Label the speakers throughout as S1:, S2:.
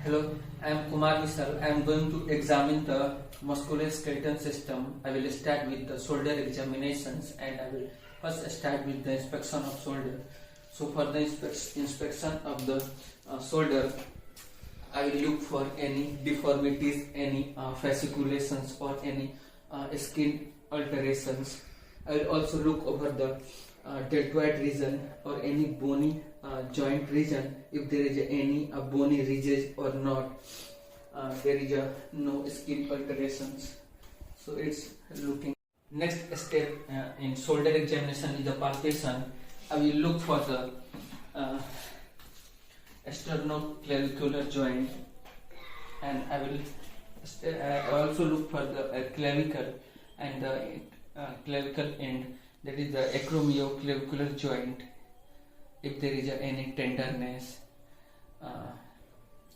S1: Hello, I am Kumar Misal. I am going to examine the musculoskeletal system. I will start with the shoulder examinations and I will first start with the inspection of shoulder. So for the inspection of the shoulder, I will look for any deformities, any fasciculations or any skin alterations. I will also look over the deltoid region or any bony joint region, if there is any bony ridges or not. There is no skin alterations, so it's looking. Next step in shoulder examination is the palpation. I will look for the sternoclavicular joint, and I will also look for the clavicle and the clavicle end, that is the acromioclavicular joint, if there is any tenderness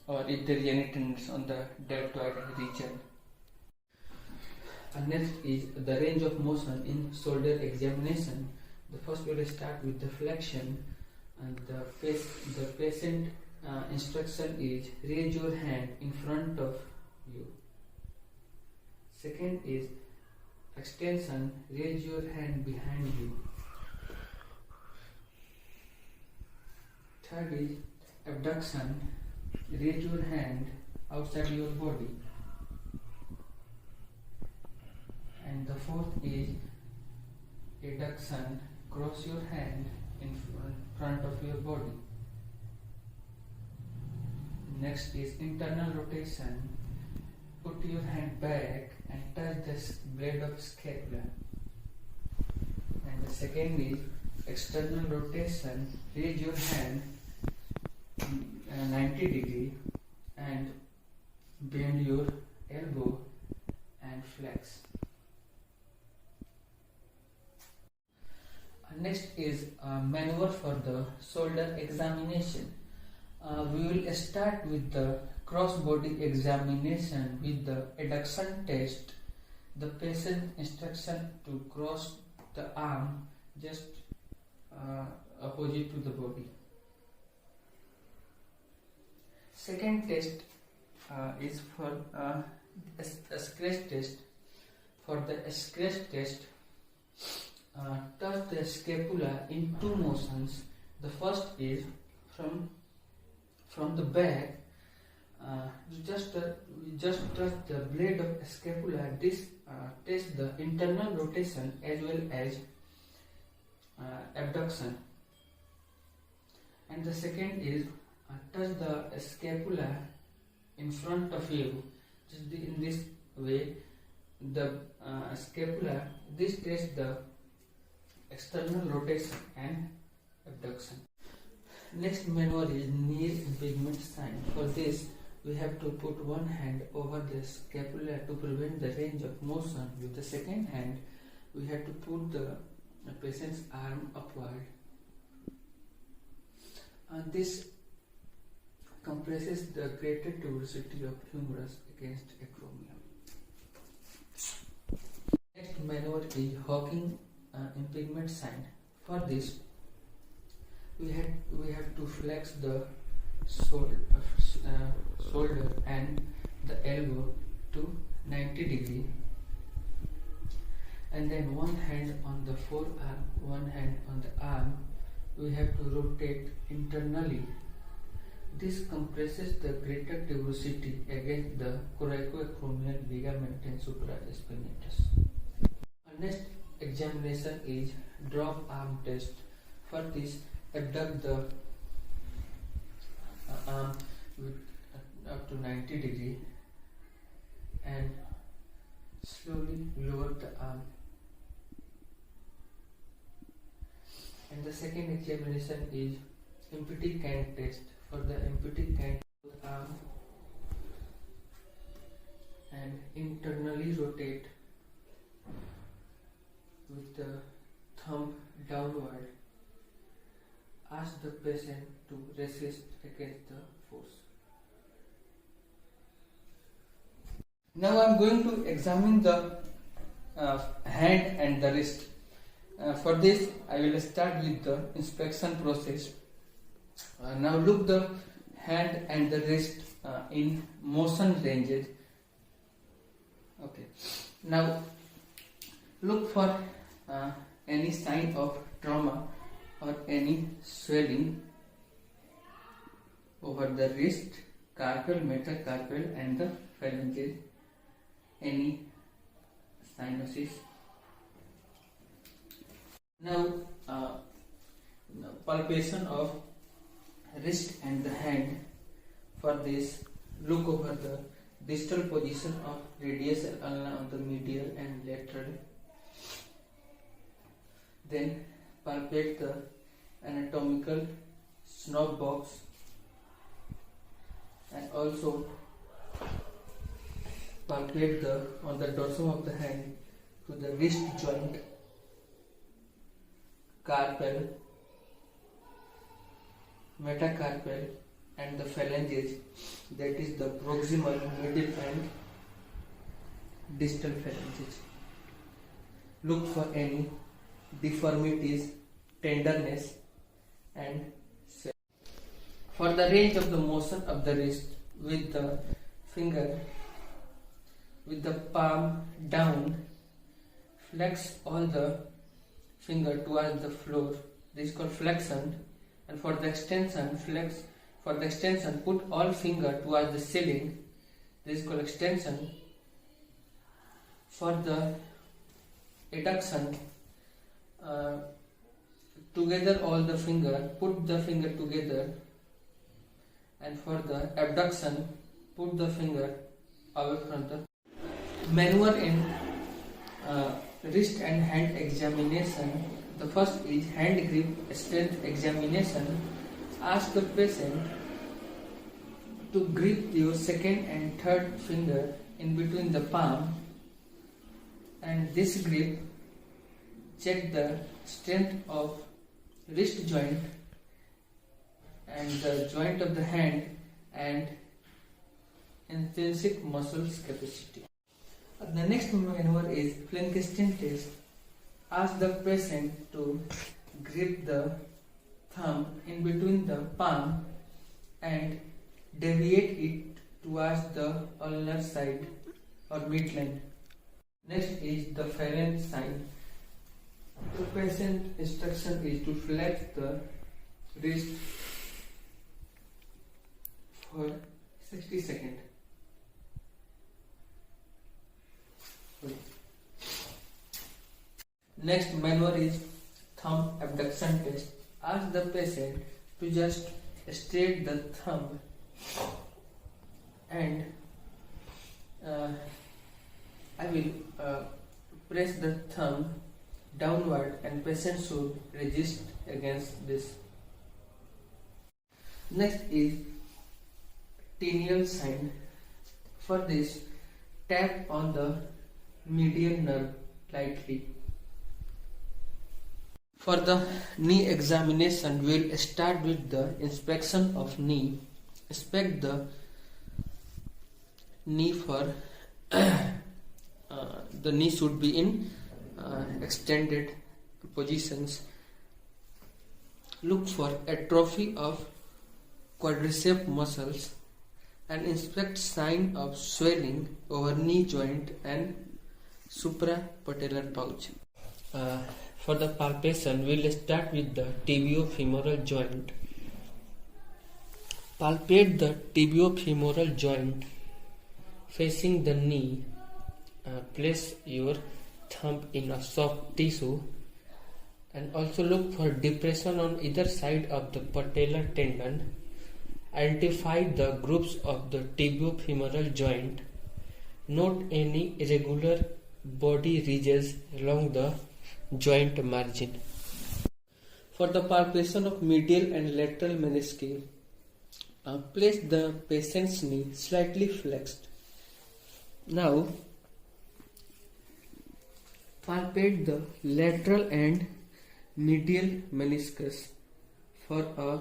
S1: or if there is any tenderness on the deltoid region. And next is the range of motion in shoulder examination. The first we will start with the flexion, and the patient instruction is raise your hand in front of you. Second is extension, raise your hand behind you. Third is abduction, raise your hand outside your body. And the fourth is adduction, cross your hand in front of your body. Next is internal rotation, put your hand back and touch the blade of scapula. And the second is external rotation, raise your hand 90 degree and bend your elbow and flex. Next is maneuver for the shoulder examination. We will start with the cross body examination with the adduction test. The patient instruction to cross the arm just opposite to the body. Second test is for a scratch test. For the scratch test, touch the scapula in two motions. The first is from the back. You just touch the blade of scapula. This tests the internal rotation as well as abduction. And the second is touch the scapula in front of you, just in this way. The scapula, this tests the external rotation and abduction. Next maneuver is knee impingement sign. For this, we have to put one hand over the scapula to prevent the range of motion. With the second hand, we have to put the patient's arm upward. And this compresses the greater tuberosity of humerus against acromion. Next maneuver is Hawking impingement sign. For this, we have to flex the shoulder and the elbow to 90 degree, and then one hand on the forearm, one hand on the arm. We have to rotate internally. This compresses the greater tuberosity against the coracoacromial ligament and supraspinatus. Our next examination is drop arm test. For this, abduct the arm with up to 90 degree and slowly lower the arm. And the second examination is empty can test. For the empty can, arm and internally rotate with the thumb downward. Ask the patient to resist against the force. Now I am going to examine the hand and the wrist. For this, I will start with the inspection process. Now look the hand and the wrist in motion ranges. Okay. Now look for any sign of trauma or any swelling over the wrist, carpal, metacarpal and the phalanges. Any cyanosis. Now palpation of wrist and the hand. For this, look over the distal position of radius ulna on the medial and lateral. Then palpate the anatomical snob box and also palpate on the dorsum of the hand to the wrist joint, carpal, metacarpal and the phalanges, that is the proximal, middle and distal phalanges. Look for any deformities, tenderness and swelling. For the range of the motion of the wrist with the finger, with the palm down, flex all the finger towards the floor. This is called flexion. And for the extension, put all finger towards the ceiling. This is called extension. For the adduction, together all the finger, put the finger together. And for the abduction, put the finger away from the maneuver in wrist and hand examination. The first is hand grip strength examination. Ask the patient to grip your second and third finger in between the palm, and this grip check the strength of wrist joint and the joint of the hand and intrinsic muscles capacity. The next maneuver is Flankenstein test. Ask the patient to grip the thumb in between the palm and deviate it towards the ulnar side or midline. Next is the Ferenc sign. The patient instruction is to flex the wrist for 60 seconds. Next maneuver is thumb abduction test. Ask the patient to just straight the thumb and I will press the thumb downward and patient should resist against this. Next is Tinel sign. For this, tap on the median nerve lightly. For the knee examination, we will start with the inspection of knee. Inspect the knee for the knee should be in extended positions. Look for atrophy of quadricep muscles and inspect sign of swelling over knee joint and suprapatellar pouch. For the palpation, we will start with the tibiofemoral joint. Palpate the tibiofemoral joint facing the knee. Place your thumb in a soft tissue and also look for depression on either side of the patellar tendon. Identify the groups of the tibiofemoral joint. Note any irregular body ridges along the joint margin. For the palpation of medial and lateral menisci, place the patient's knee slightly flexed. Now, palpate the lateral and medial meniscus. For a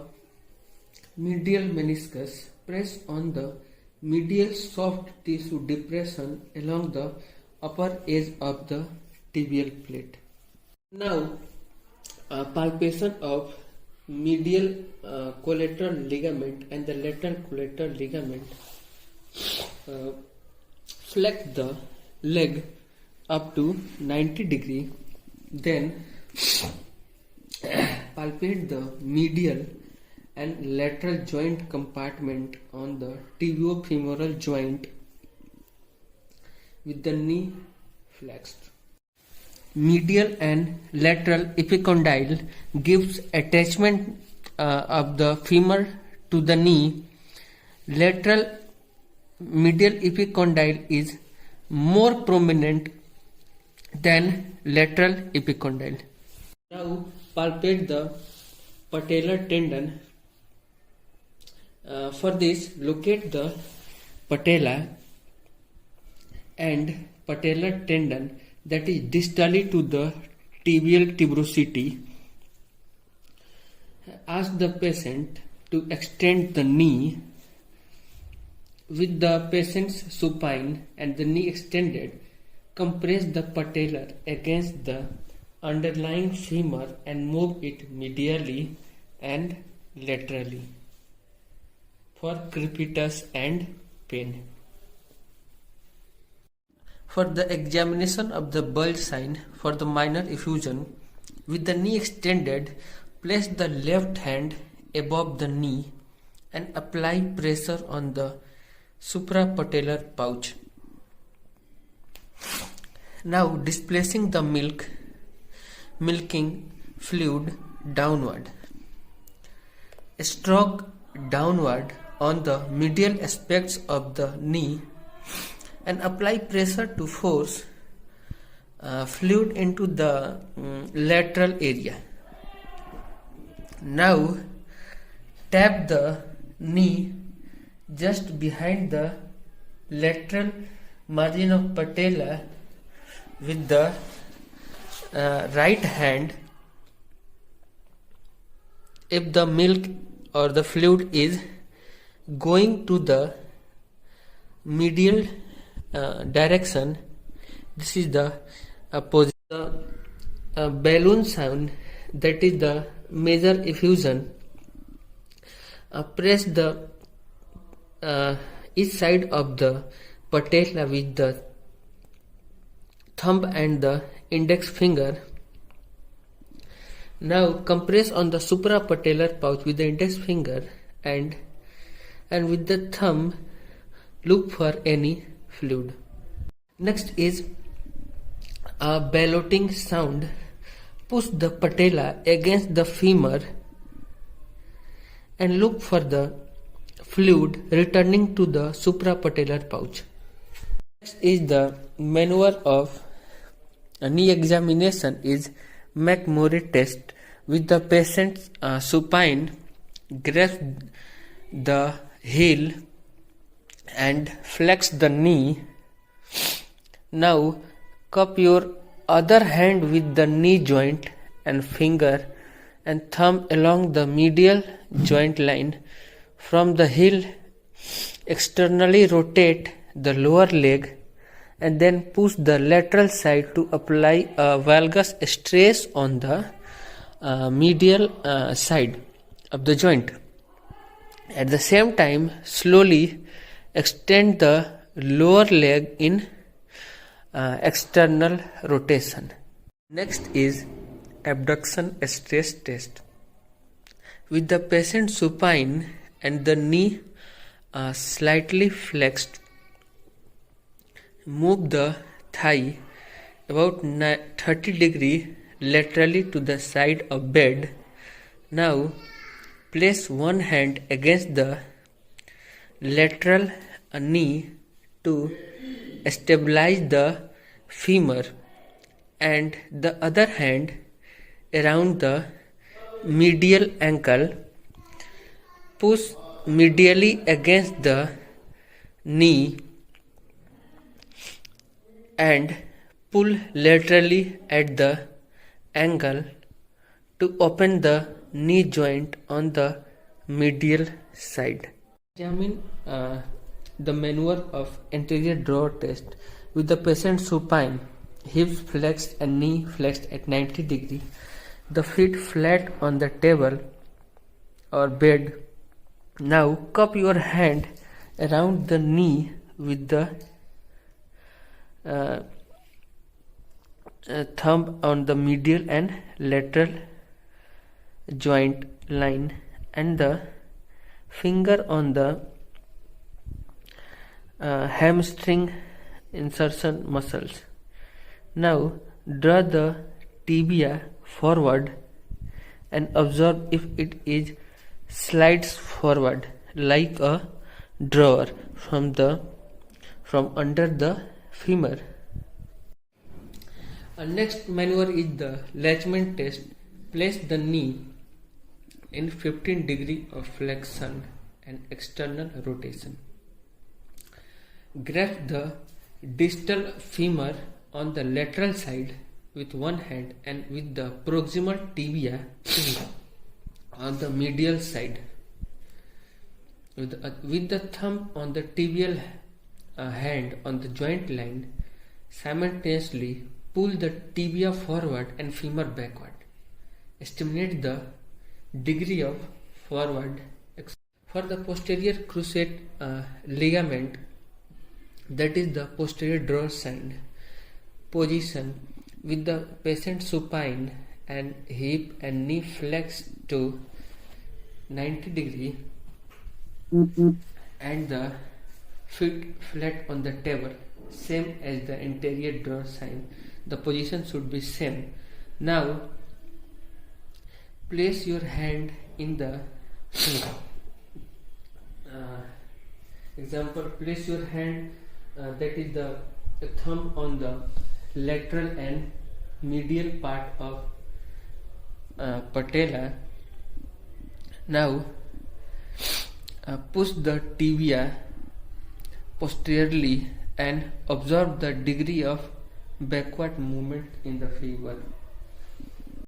S1: medial meniscus, press on the medial soft tissue depression along the upper edge of the tibial plate. Now, palpation of medial collateral ligament and the lateral collateral ligament. uh, flex the leg up to 90 degree, then palpate the medial and lateral joint compartment on the tibiofemoral joint with the knee flexed. Medial and lateral epicondyle gives attachment of the femur to the knee. Lateral medial epicondyle is more prominent than lateral epicondyle. Now palpate the patellar tendon. For this, locate the patella and patellar tendon that is distally to the tibial tuberosity. Ask the patient to extend the knee. With the patient's supine and the knee extended, compress the patellar against the underlying femur and move it medially and laterally for crepitus and pain. For the examination of the bulge sign for the minor effusion, with the knee extended, place the left hand above the knee and apply pressure on the suprapatellar pouch. Now displacing the milking fluid downward. Stroke downward on the medial aspects of the knee and apply pressure to force fluid into the lateral area. Now tap the knee just behind the lateral margin of patella with the right hand. If the milk or the fluid is going to the medial direction, this is the position. The balloon sound, that is the major effusion. Press the each side of the patella with the thumb and the index finger. Now compress on the suprapatellar pouch with the index finger and with the thumb look for any fluid. Next is a ballotting sound. Push the patella against the femur and look for the fluid returning to the suprapatellar pouch. Next is the maneuver of knee examination is McMurray test. With the patient's supine, grasp the heel and flex the knee. Now cup your other hand with the knee joint and finger and thumb along the medial joint line. From the heel, externally rotate the lower leg and then push the lateral side to apply a valgus stress on the medial side of the joint. At the same time, slowly extend the lower leg in external rotation. Next is abduction stress test. With the patient supine and the knee slightly flexed, move the thigh about 30 degrees laterally to the side of bed. Now place one hand against the lateral knee to stabilize the femur and the other hand around the medial ankle. Push medially against the knee and pull laterally at the angle to open the knee joint on the medial side. Examine the maneuver of anterior drawer test. With the patient supine, hips flexed and knee flexed at 90 degrees, the feet flat on the table or bed. Now cup your hand around the knee with the thumb on the medial and lateral joint line and the finger on the hamstring insertion muscles. Now draw the tibia forward and observe if it is slides forward like a drawer from under the femur. Next maneuver is the Latchman test. Place the knee in 15 degree of flexion and external rotation. Grasp the distal femur on the lateral side with one hand and with the proximal tibia on the medial side. With the thumb on the tibial hand on the joint line, simultaneously pull the tibia forward and femur backward. Estimate the degree of forward. For the posterior cruciate ligament, that is the posterior drawer side position, with the patient supine and hip and knee flexed to 90 degree and the feet flat on the table, same as the anterior drawer side. The position should be same. Now place your hand in the example, place your hand that is the thumb on the lateral and medial part of patella. Now push the tibia posteriorly and observe the degree of backward movement in the figure.